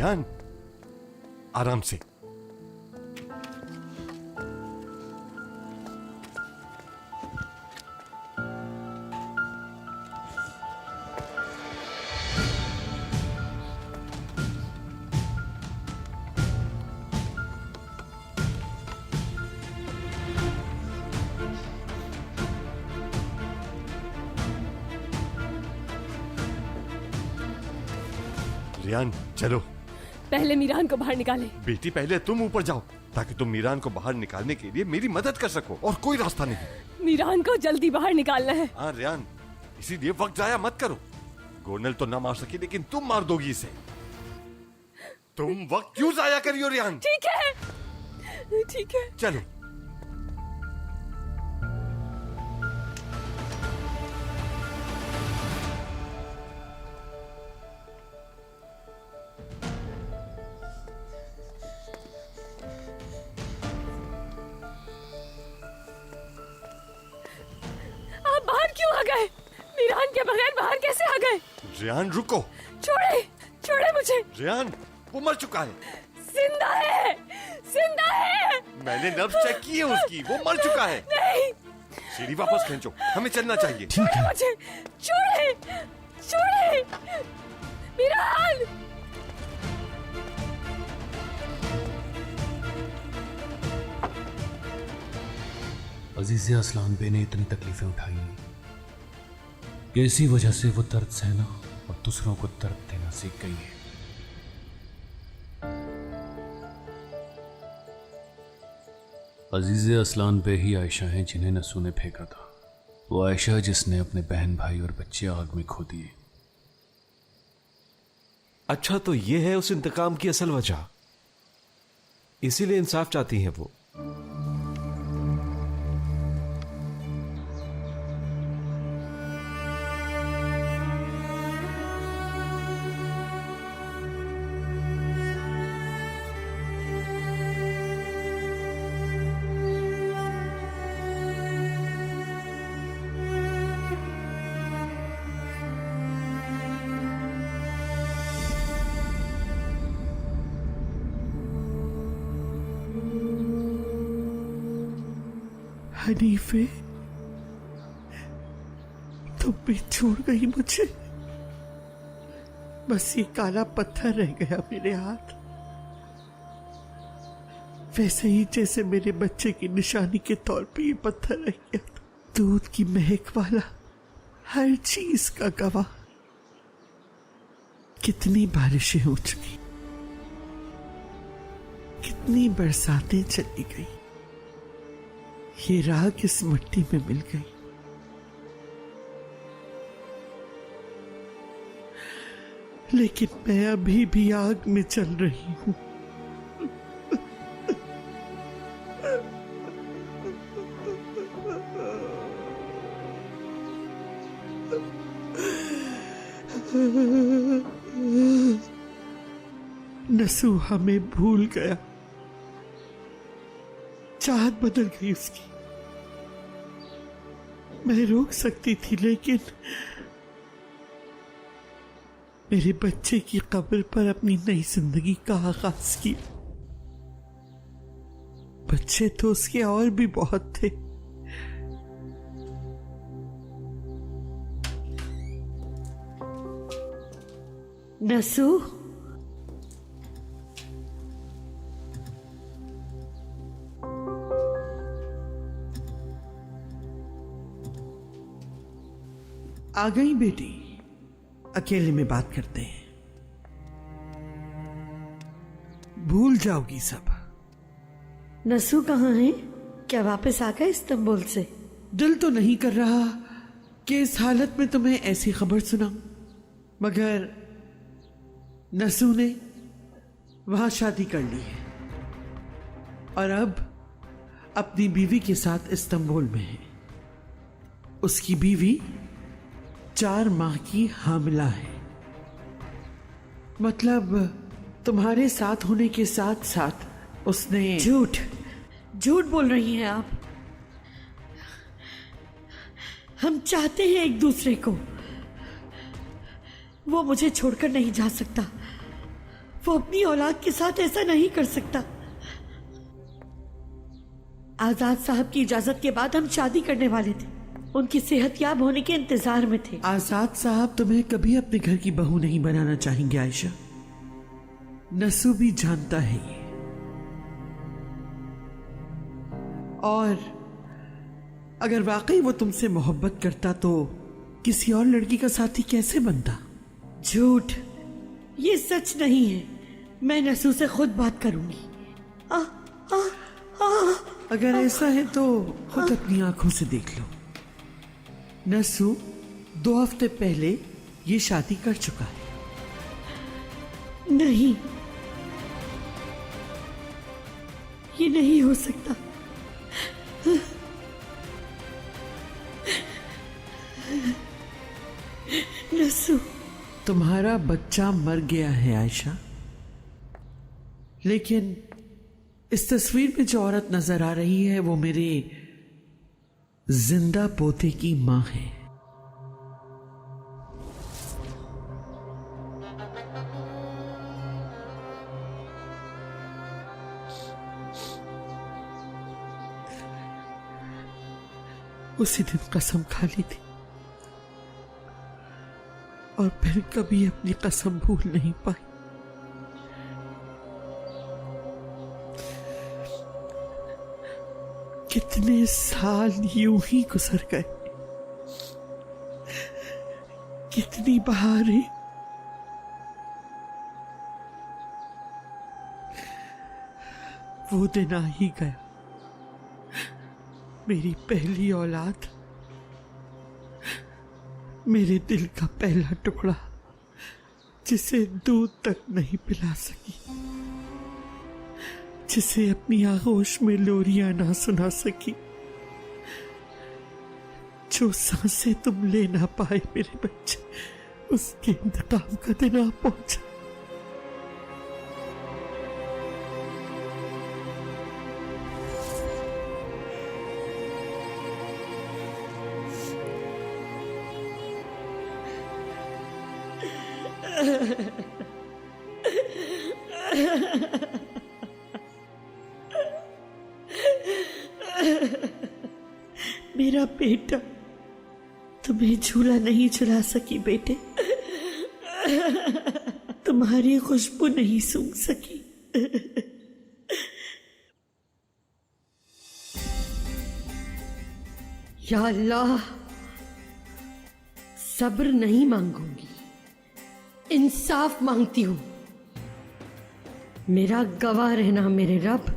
रियान, आराम से। रियान चलो। पहले मीरान को बाहर निकाले। बेटी पहले तुम ऊपर जाओ ताकि तुम मीरान को बाहर निकालने के लिए मेरी मदद कर सको, और कोई रास्ता नहीं। मीरान को जल्दी बाहर निकालना है। हाँ रियान, इसीलिए वक्त जाया मत करो। गोनल तो ना मार सकी, लेकिन तुम मार दोगी इसे। तुम वक्त क्यों जाया करियो रियान? ठीक है, ठीक है, चलो। आप बाहर क्यों आ गए? मीरान के बगैर बाहर कैसे आ गए? रियान रुको। छोड़े, छोड़े मुझे। रियान, वो मर चुका है। जिंदा है, जिंदा है। मैंने नब्ज चेक की है उसकी, वो मर चुका है। नहीं। सीढ़ी वापस खींचो, हमें चलना चाहिए। छोड़े मुझे, छोड़े, छोड़े। मीरान। अजीज़े असलान बे ने इतनी तकलीफें उठाई कि इसी वजह से वो दर्द सहना और दूसरों को दर्द देना सीख गई है। अजीज़े असलान बे ही आयशा हैं जिन्हें नसू ने फेंका था। वो आयशा जिसने अपने बहन भाई और बच्चे आग में खो दिए। अच्छा, तो ये है उस इंतकाम की असल वजह, इसीलिए इंसाफ चाहती हैं वो। हनीफे, तुम भी छोड़ गई मुझे। बस ये काला पत्थर रह गया मेरे हाथ, वैसे ही जैसे मेरे बच्चे की निशानी के तौर पे ये पत्थर रह गया था। दूध की महक वाला, हर चीज का गवाह। कितनी बारिशें हो चुकी, कितनी बरसातें चली गई, ये राग इस मिट्टी में मिल गई। लेकिन मैं अभी भी आग में चल रही हूं। नसू हमें भूल गया, चाहत बदल गई उसकी। मैं रोक सकती थी, लेकिन मेरे बच्चे की कब्र पर अपनी नई जिंदगी का आगाज किया। बच्चे तो उसके और भी बहुत थे। नसू, आ गई बेटी, अकेले में बात करते हैं। भूल जाओगी सब। नसू कहाँ है? क्या वापस आ गए इस्तांबुल से? दिल तो नहीं कर रहा कि इस हालत में तुम्हें ऐसी खबर सुनाऊं, मगर नसू ने वहां शादी कर ली है और अब अपनी बीवी के साथ इस्तांबुल में है। उसकी बीवी 4 माह की हामिला है। मतलब तुम्हारे साथ होने के साथ साथ उसने झूठ, झूठ बोल रही हैं आप। हम चाहते हैं एक दूसरे को। वो मुझे छोड़कर नहीं जा सकता। वो अपनी औलाद के साथ ऐसा नहीं कर सकता। आजाद साहब की इजाजत के बाद हम शादी करने वाले थे, उनकी सेहतयाब होने के इंतजार में थे। आजाद साहब तुम्हें कभी अपने घर की बहू नहीं बनाना चाहेंगे आयशा, नसू भी जानता है ये। और अगर वाकई वो तुमसे मोहब्बत करता तो किसी और लड़की का साथी कैसे बनता? झूठ, ये सच नहीं है। मैं नसू से खुद बात करूंगी। आ, आ, आ, अगर ऐसा है तो खुद अपनी आंखों से देख लो। नसू 2 हफ्ते पहले ये शादी कर चुका है। नहीं, ये नहीं हो सकता। नसू, तुम्हारा बच्चा मर गया है आयशा, लेकिन इस तस्वीर में जो औरत नजर आ रही है वो मेरे जिंदा पोते की मां है। उसी दिन कसम खा ली थी और फिर कभी अपनी कसम भूल नहीं पाई। कितने साल यूं ही गुजर गए, कितनी बहारें, वो दिन आ ही गया। मेरी पहली औलाद, मेरे दिल का पहला टुकड़ा, जिसे दूध तक नहीं पिला सकी, जिसे अपनी आगोश में लोरियां ना सुना सकी, जो सांसें तुम ले ना पाए मेरे बच्चे, उसके इंतकाम का दिन आ पहुंचा। मेरा बेटा, तुम्हें झूला नहीं झुला सकी बेटे, तुम्हारी खुशबू नहीं सूंघ सकी। या अल्लाह, सब्र नहीं मांगूंगी, इंसाफ मांगती हूं। मेरा गवाह रहना मेरे रब,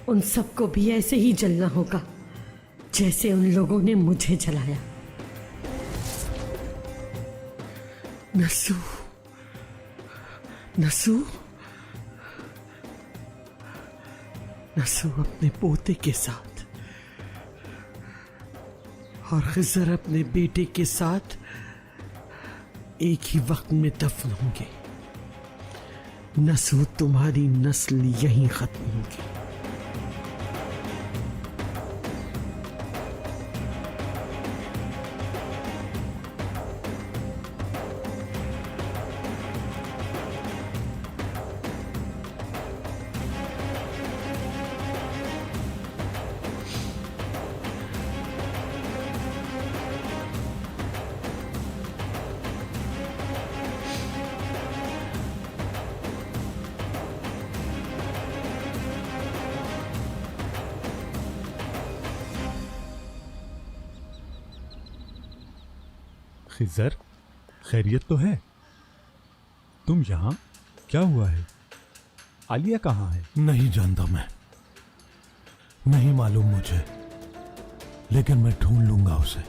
उन सबको भी ऐसे ही जलना होगा जैसे उन लोगों ने मुझे जलाया। नसू, नसू, नसू अपने पोते के साथ और खिजर अपने बेटे के साथ एक ही वक्त में दफन होंगे। नसू, तुम्हारी नस्ल यहीं खत्म होगी। खिज़र, खैरियत तो है? तुम यहाँ? क्या हुआ है? आलिया कहाँ है? नहीं जानता मैं, नहीं मालूम मुझे, लेकिन मैं ढूंढ लूंगा उसे।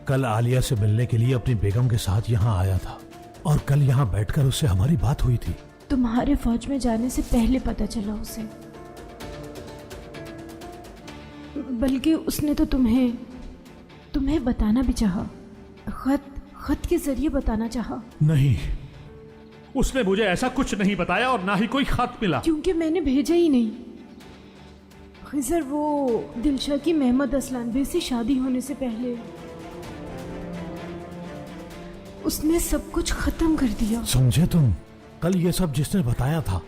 कल आलिया से मिलने के लिए अपनी बेगम के साथ यहाँ आया था और कल यहाँ बैठकर उससे हमारी बात हुई थी। तुम्हारे फौज में जाने से पहले पता चला उसे, बल्कि उसने तो तुम्हें बताना भी चाहा, खत के जरिए बताना चाहा। नहीं, उसने मुझे ऐसा कुछ नहीं बताया और ना ही कोई खत मिला। क्योंकि मैंने भेजा ही नहीं। खिज़र, वो दिलशा की मोहम्मद असलान बे से शादी होने से पहले उसने सब कुछ खत्म कर दिया। समझे तुम? कल ये सब जिसने बताया था,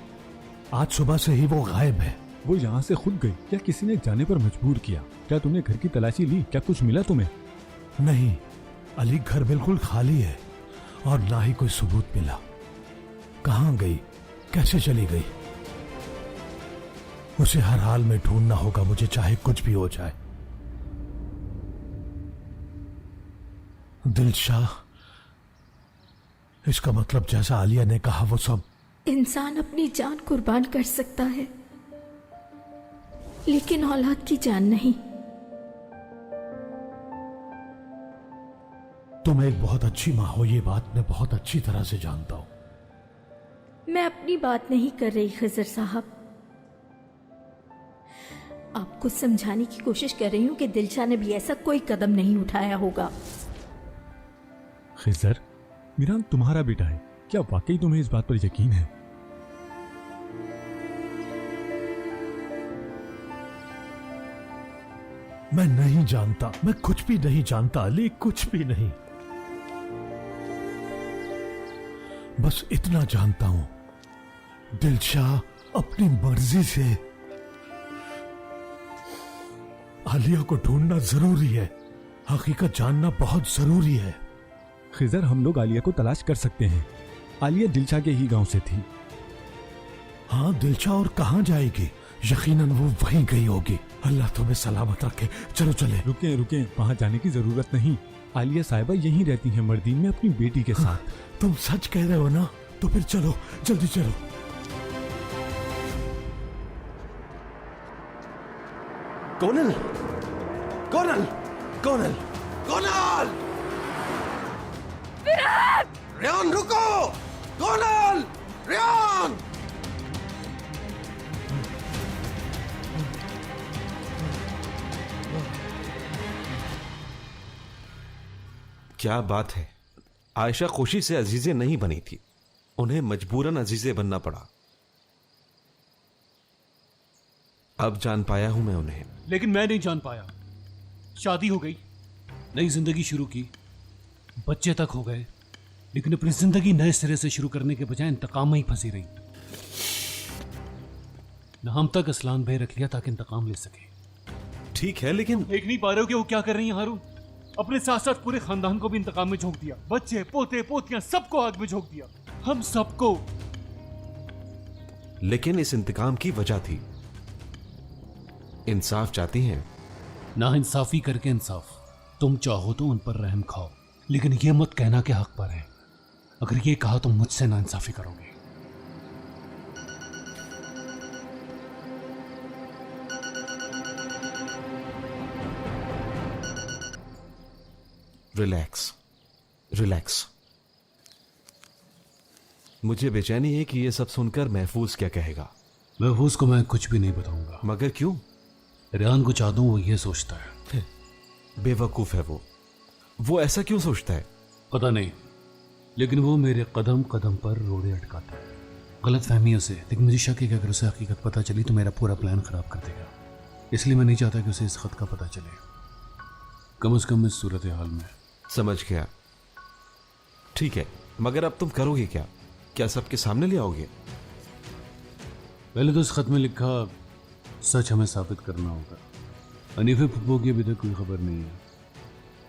आज सुबह से ही वो गायब है। वो यहाँ से खुद गई या किसी ने जाने पर मजबूर किया? क्या तुमने घर की तलाशी ली? क्या कुछ मिला तुम्हें? नहीं, अली घर बिल्कुल खाली है और ना ही कोई सबूत मिला। कहाँ गई, कैसे चली गई, उसे हर हाल में ढूंढना होगा मुझे, चाहे कुछ भी हो जाए। दिलशाह, इसका मतलब जैसा आलिया ने कहा वो सब। इंसान अपनी जान कुर्बान कर सकता है, लेकिन औलाद की जान नहीं। तुम एक बहुत अच्छी माँ हो, ये बात मैं बहुत अच्छी तरह से जानता हूं। मैं अपनी बात नहीं कर रही खजर साहब, आपको समझाने की कोशिश कर रही हूं कि दिलशाह ने भी ऐसा कोई कदम नहीं उठाया होगा। खिजर, मीरान तुम्हारा बेटा है, क्या वाकई तुम्हें इस बात पर यकीन है? मैं नहीं जानता, मैं कुछ भी नहीं जानता अली, कुछ भी नहीं। बस इतना जानता हूं, दिलशाह अपनी मर्जी से आलिया को ढूंढना जरूरी है। हकीकत जानना बहुत जरूरी है। खिजर, हम लोग आलिया को तलाश कर सकते हैं। आलिया दिलशाह के ही गांव से थी। हाँ, दिलशाह और कहां जाएगी? यकीनन वो वहीं गई होगी। अल्लाह तुम्हें सलामत रखे। चलो चले। रुके रुके, वहां जाने की जरूरत नहीं। आलिया साहिबा यहीं रहती हैं मर्दीन में अपनी बेटी के साथ। तुम सच कह रहे हो ना? तो फिर चलो, जल्दी चलो। कोनल, कोनल, कोनल, कोनल! रेहान रुको! कोनल! रेहान! क्या बात है, आयशा खुशी से अजीजे नहीं बनी थी, उन्हें मजबूरन अजीजे बनना पड़ा। अब जान पाया हूं मैं उन्हें। लेकिन मैं नहीं जान पाया। शादी हो गई, नई जिंदगी शुरू की, बच्चे तक हो गए, लेकिन अपनी जिंदगी नए सिरे से शुरू करने के बजाय इंतकाम में ही फंसी रही। नाम तक असलान भाई रख लिया ताकि इंतकाम ले सके। ठीक है, लेकिन देख नहीं पा रहे हो कि वो क्या कर रही हैं हारून? अपने साथ साथ पूरे खानदान को भी इंतकाम में झोंक दिया। बच्चे, पोते, पोतियां सबको आग में झोंक दिया, हम सबको। लेकिन इस इंतकाम की वजह थी। इंसाफ चाहती हैं? ना इंसाफी करके इंसाफ। तुम चाहो तो उन पर रहम खाओ, लेकिन ये मत कहना कि हक पर है। अगर ये कहा तो मुझसे ना इंसाफी करोगे। Relax, relax. मुझे बेचैनी है कि यह सब सुनकर महफूज क्या कहेगा। महफूज को मैं कुछ भी नहीं बताऊंगा। मगर क्यों? रेहान को चाह दूं, वो ये सोचता है। बेवकूफ है वो ऐसा क्यों सोचता है? पता नहीं, लेकिन वो मेरे कदम कदम पर रोड़े अटकाता है, गलत फहमियों से। लेकिन मुझे शक है कि अगर उसे हकीकत पता चली तो मेरा पूरा प्लान खराब कर देगा। इसलिए मैं नहीं चाहता कि उसे इस खत का पता चले, कम से कम इस सूरत हाल में। समझ गया। ठीक है, मगर अब तुम करोगे क्या? क्या सबके सामने ले आओगे? पहले तो इस खत में लिखा सच हमें साबित करना होगा। हनीफे फुप्पो की अभी तक कोई खबर नहीं है।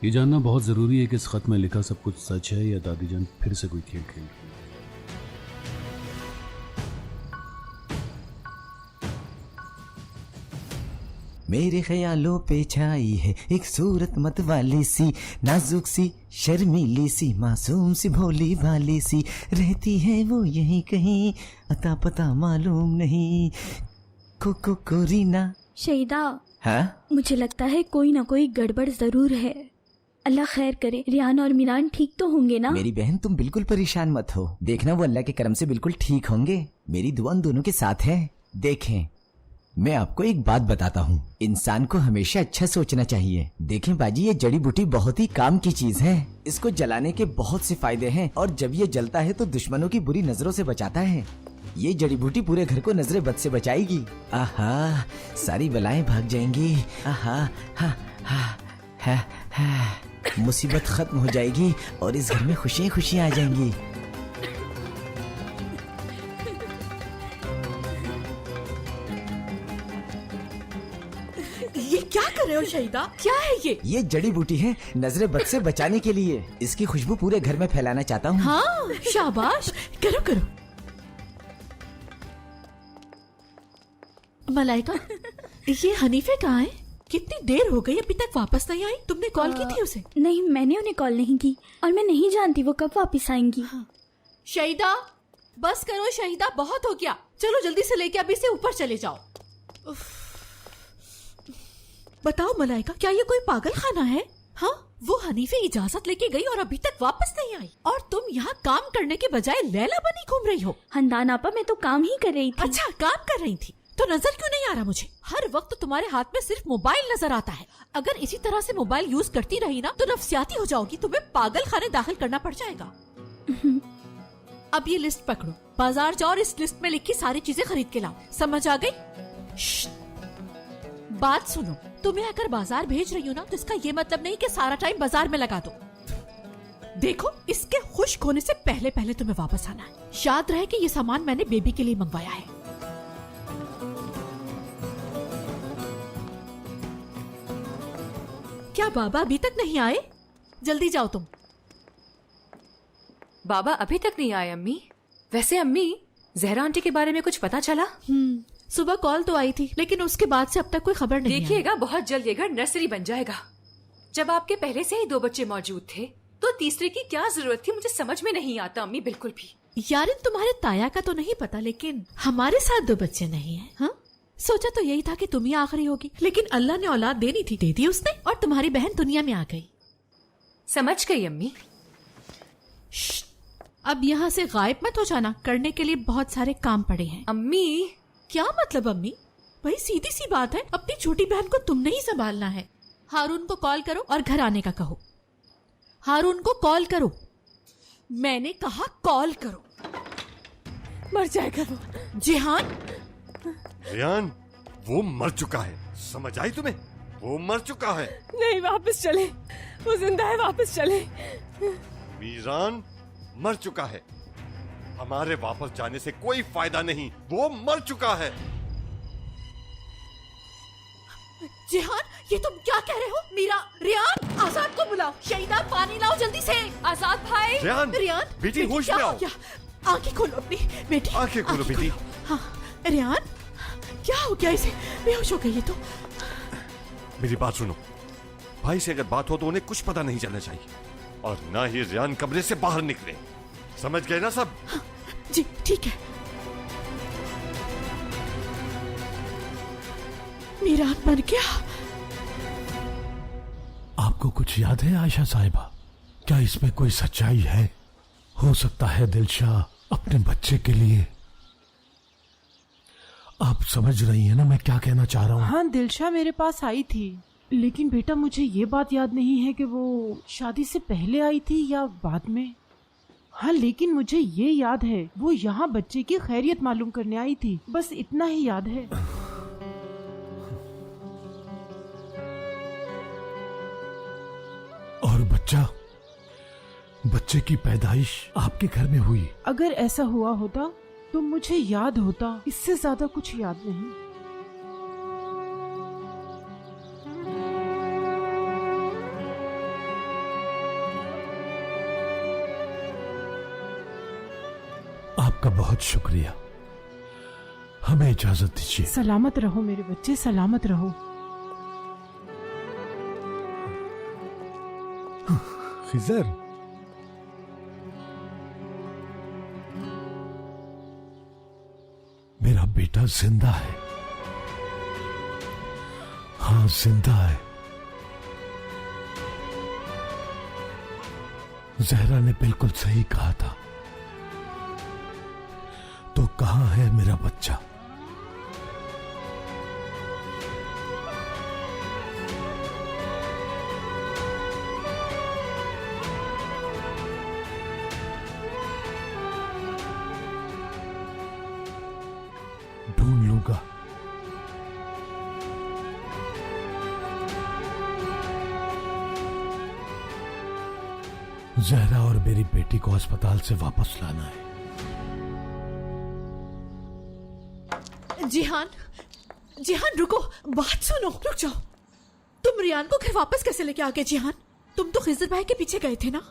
ये जानना बहुत जरूरी है कि इस खत में लिखा सब कुछ सच है या दादी जान फिर से कोई खेल खेल रही है। मेरे ख्यालों पे छाई है एक सूरत मत वाली सी, नाजुक सी, शर्मीली सी, मासूम सी, भोली भाली सी, रहती है वो यहीं कहीं, अता पता मालूम नहीं। कोरीना। शहीदा, हाँ? मुझे लगता है कोई ना कोई गड़बड़ जरूर है। अल्लाह खैर करे। रेहान और मीरान ठीक तो होंगे ना? मेरी बहन, तुम बिल्कुल परेशान मत हो, देखना वो अल्लाह के करम से बिल्कुल ठीक होंगे। मेरी दुआ उन दोनों के साथ है। देखें, मैं आपको एक बात बताता हूँ, इंसान को हमेशा अच्छा सोचना चाहिए। देखें बाजी, ये जड़ी बूटी बहुत ही काम की चीज है। इसको जलाने के बहुत से फायदे हैं और जब ये जलता है तो दुश्मनों की बुरी नजरों से बचाता है। ये जड़ी बूटी पूरे घर को नजरे बद से बचाएगी। आहा, सारी बलाएं भाग जाएंगी। आहा, हा, हा, हा, हा, मुसीबत खत्म हो जाएगी और इस घर में खुशियां खुशियां आ जाएंगी। रहे हो शहीदा? क्या है ये जड़ी बूटी है नजरे बद से बचाने के लिए। इसकी खुशबू पूरे घर में फैलाना चाहता हूँ। हाँ शाबाश, करो करो। मलाइका, ये हनीफे कहाँ है? कितनी देर हो गई अभी तक वापस नहीं आई? तुमने कॉल की थी उसे? नहीं, मैंने उन्हें कॉल नहीं की और मैं नहीं जानती वो कब वापस आएंगी। शहीदा बस करो शहीदा, बहुत हो गया। चलो जल्दी से लेके अभी से ऊपर चले जाओ। बताओ मलाइका, क्या ये कोई पागल खाना है? हाँ, वो हनीफे इजाजत लेके गई और अभी तक वापस नहीं आई, और तुम यहाँ काम करने के बजाय लैला बनी घूम रही हो। हंदान आपा, मैं तो काम ही कर रही थी। अच्छा, काम कर रही थी तो नजर क्यों नहीं आ रहा मुझे? हर वक्त तुम्हारे हाथ में सिर्फ मोबाइल नजर आता है। अगर इसी तरह से मोबाइल यूज करती रही ना तो नफसियाती हो जाओगी, तुम्हें पागल खाने दाखिल करना पड़ जाएगा। अब ये लिस्ट पकड़ो, बाजार जाओ और इस लिस्ट में लिखी सारी चीजें खरीद के लाओ। समझ आ गई? बात सुनो, तुम्हें अगर बाजार भेज रही हूँ ना तो इसका ये मतलब नहीं कि सारा टाइम बाजार में लगा दो। देखो, इसके खुश्क होने से पहले पहले तुम्हें वापस आना है। याद रहे कि ये सामान मैंने बेबी के लिए मंगवाया है। क्या बाबा अभी तक नहीं आए? जल्दी जाओ तुम। बाबा अभी तक नहीं आए अम्मी। वैसे अम्मी, जहरा आंटी के बारे में कुछ पता चला? सुबह कॉल तो आई थी, लेकिन उसके बाद से अब तक कोई खबर नहीं। देखिएगा, बहुत जल्द ये घर नर्सरी बन जाएगा। जब आपके पहले से ही 2 बच्चे मौजूद थे तो तीसरे की क्या जरूरत थी, मुझे समझ में नहीं आता अम्मी, बिल्कुल भी। यार, तुम्हारे ताया का तो नहीं पता, लेकिन हमारे साथ 2 बच्चे नहीं है। हाँ, सोचा तो यही था कि तुम ही आखिरी होगी, लेकिन अल्लाह ने औलाद देनी थी, दे दी उसने, और तुम्हारी बहन दुनिया में आ गई। समझ गई अम्मी। अब यहाँ से गायब मत हो जाना, करने के लिए बहुत सारे काम पड़े हैं। अम्मी, क्या मतलब अम्मी? भाई सीधी सी बात है, अपनी छोटी बहन को तुमने ही संभालना है। हारून को कॉल करो और घर आने का कहो। हारून को कॉल करो, मैंने कहा कॉल करो। मर जाएगा वो। जिहान, रियान, वो मर चुका है, समझ आई तुम्हें? वो मर चुका है। नहीं, वापस चले, वो जिंदा है, वापस चले। मीरान मर चुका है, हमारे वापस जाने से कोई फायदा नहीं, वो मर चुका है। जिहान, ये तुम क्या कह रहे हो? मीरा, रियान, आजाद को बुलाओ। शहीदा, पानी लाओ जल्दी से। आजाद भाई। रियान, बेटी होश में आओ। आंखें खोलो अपनी बेटी, आंखें खोलो बेटी। हाँ, रियान, क्या हो गया इसे? बेहोश हो गई है तो। मेरी बात सुनो, भाई से अगर बात हो तो उन्हें कुछ पता नहीं चलना चाहिए, और ना ही रियान कमरे से बाहर निकले। समझ गए ना सब? हाँ, जी ठीक है। मीरान मर गया। आपको कुछ याद है आयशा साहिबा? क्या इसमें कोई सच्चाई है? हो सकता है दिलशाह अपने बच्चे के लिए। आप समझ रही हैं ना मैं क्या कहना चाह रहा हूँ? हाँ, दिलशा मेरे पास आई थी, लेकिन बेटा मुझे ये बात याद नहीं है कि वो शादी से पहले आई थी या बाद में। हाँ, लेकिन मुझे ये याद है वो यहाँ बच्चे की खैरियत मालूम करने आई थी, बस इतना ही याद है। और बच्चे की पैदाइश आपके घर में हुई? अगर ऐसा हुआ होता तो मुझे याद होता, इससे ज्यादा कुछ याद नहीं। आपका बहुत शुक्रिया, हमें इजाजत दीजिए। सलामत रहो मेरे बच्चे, सलामत रहो। खिजर, मेरा बेटा जिंदा है। हाँ, जिंदा है। जहरा ने बिल्कुल सही कहा था। तो कहाँ है मेरा बच्चा? ढूंढ लूंगा। जहरा और मेरी बेटी को अस्पताल से वापस लाना है। जिहान, जिहान रुको, बात सुनो, रुक जाओ। तुम रियान को घर वापस कैसे लेके आ गए जिहान? तुम तो खिजर भाई के पीछे गए थे ना?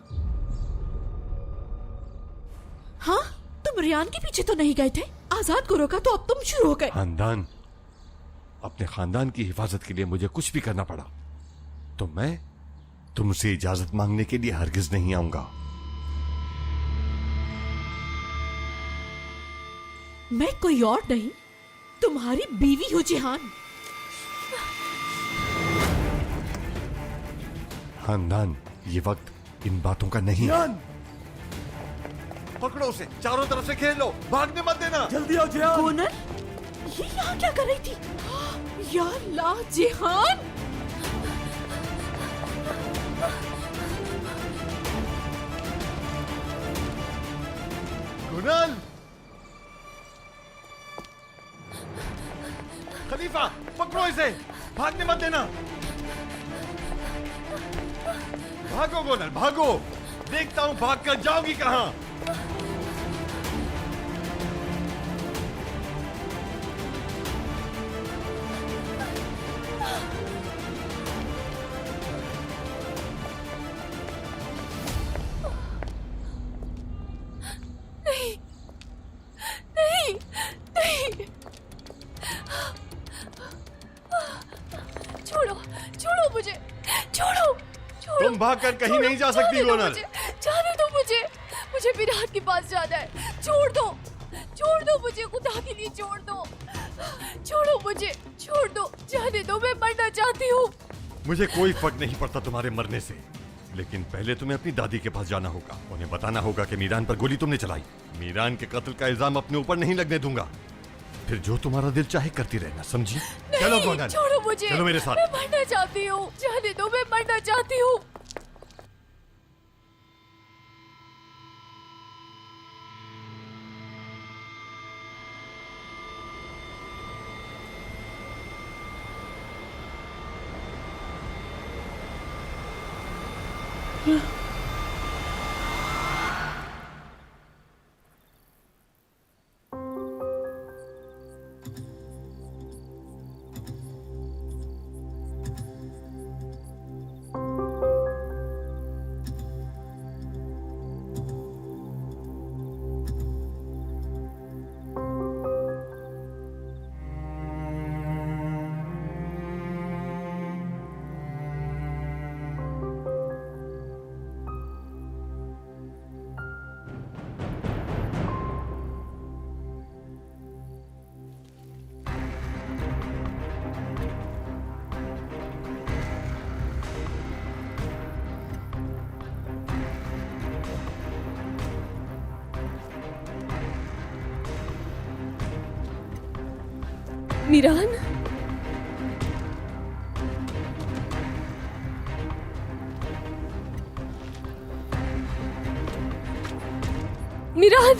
हाँ, तुम रियान के पीछे तो नहीं गए थे। आजाद को रोका तो अब तुम शुरू हो गए। खानदान, अपने खानदान की हिफाजत के लिए मुझे कुछ भी करना पड़ा तो मैं तुमसे इजाजत मांगने के लिए हरगिज नहीं आऊंगा। मैं कोई और नहीं, तुम्हारी बीवी हूँ जिहान। खानदान, ये वक्त इन बातों का नहीं है। पकड़ो उसे, चारों तरफ से घेर लो, भागने मत देना। जल्दी आओ जिहान। गोनल, ये यहाँ क्या कर रही थी? या अल्लाह जिहान! गुनल, खलीफा, पकड़ो इसे, भागने मत देना। भागो गोनल, भागो। देखता हूं भाग कर जाओगी कहां। नहीं, नहीं, नहीं। छोड़ो, छोड़ो मुझे, छोड़ो, छोड़ो। तुम भागकर कहीं नहीं जा सकती गोनल। जाने दो मुझे, मुझे विराट के पास जाना है। छोड़ दो, छोड़ दो मुझे, खुदा के लिए छोड़ दो। छोड़ो मुझे, छोड़ दो, जाने दो, मैं मरना चाहती हूँ। मुझे कोई फर्क नहीं पड़ता तुम्हारे मरने से, लेकिन पहले तुम्हें अपनी दादी के पास जाना होगा। उन्हें बताना होगा कि मीरान पर गोली तुमने चलाई। मीरान के कत्ल का इल्जाम अपने ऊपर नहीं लगने दूंगा। फिर जो तुम्हारा दिल चाहे करती रहना, समझी? चलो गोनल, छोड़ो मुझे, चलो मेरे साथ। मैं मरना चाहती हूँ, जाने दो, मैं मरना चाहती हूँ। मीरान, मीरान,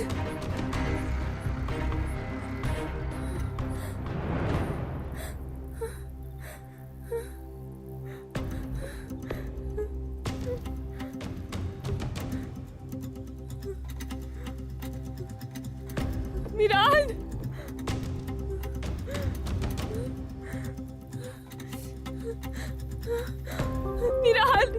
मीरान, मीरान,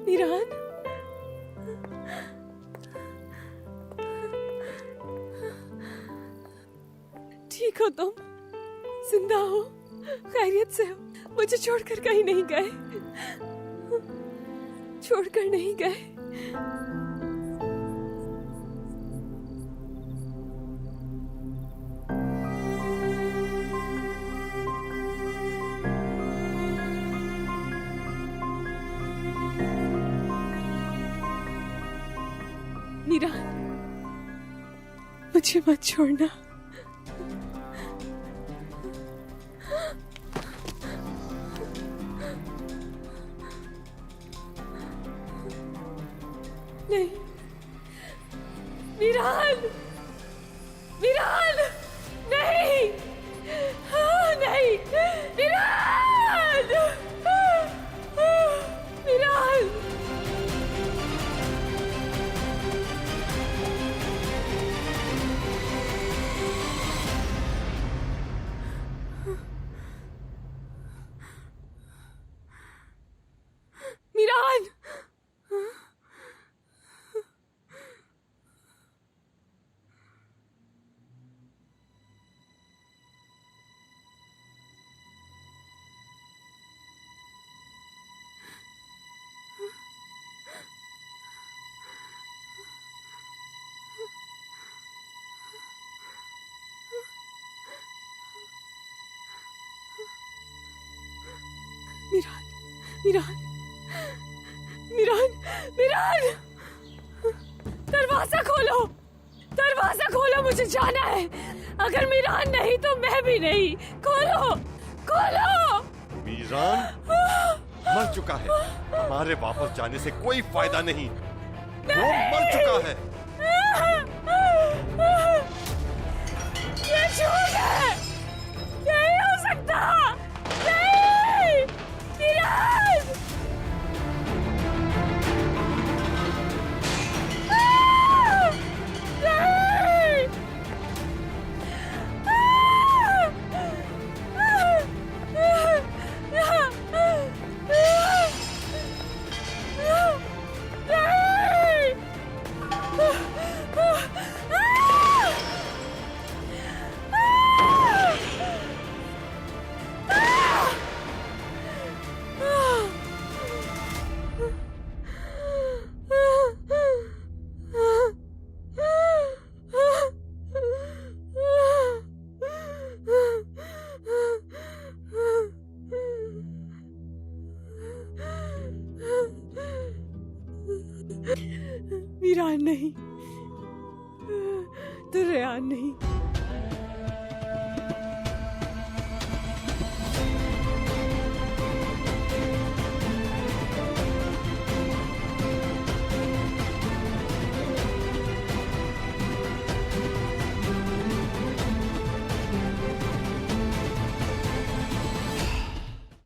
मीरान, ठीक हो तुम? जिंदा हो? खैरियत से हो? मुझे छोड़कर कहीं नहीं गए? छोड़कर नहीं गए? मीरान, मुझे मत छोड़ना। नहीं, मीरान, मीरान, नहीं, नहीं, मीरान, मीरान। मीरान, मीरान, मीरान, मीरान, मीरान, दरवाजा खोलो, दरवाजा खोलो, मुझे जाना है। अगर मीरान नहीं तो मैं भी नहीं। खोलो, खोलो। मीरान मर चुका है, हमारे वापस जाने से कोई फायदा नहीं, वो मर चुका है। ये झूठ है, नहीं हो सकता, नहीं, मीरान। नहीं। मीरान नहीं, तो रेहान नहीं।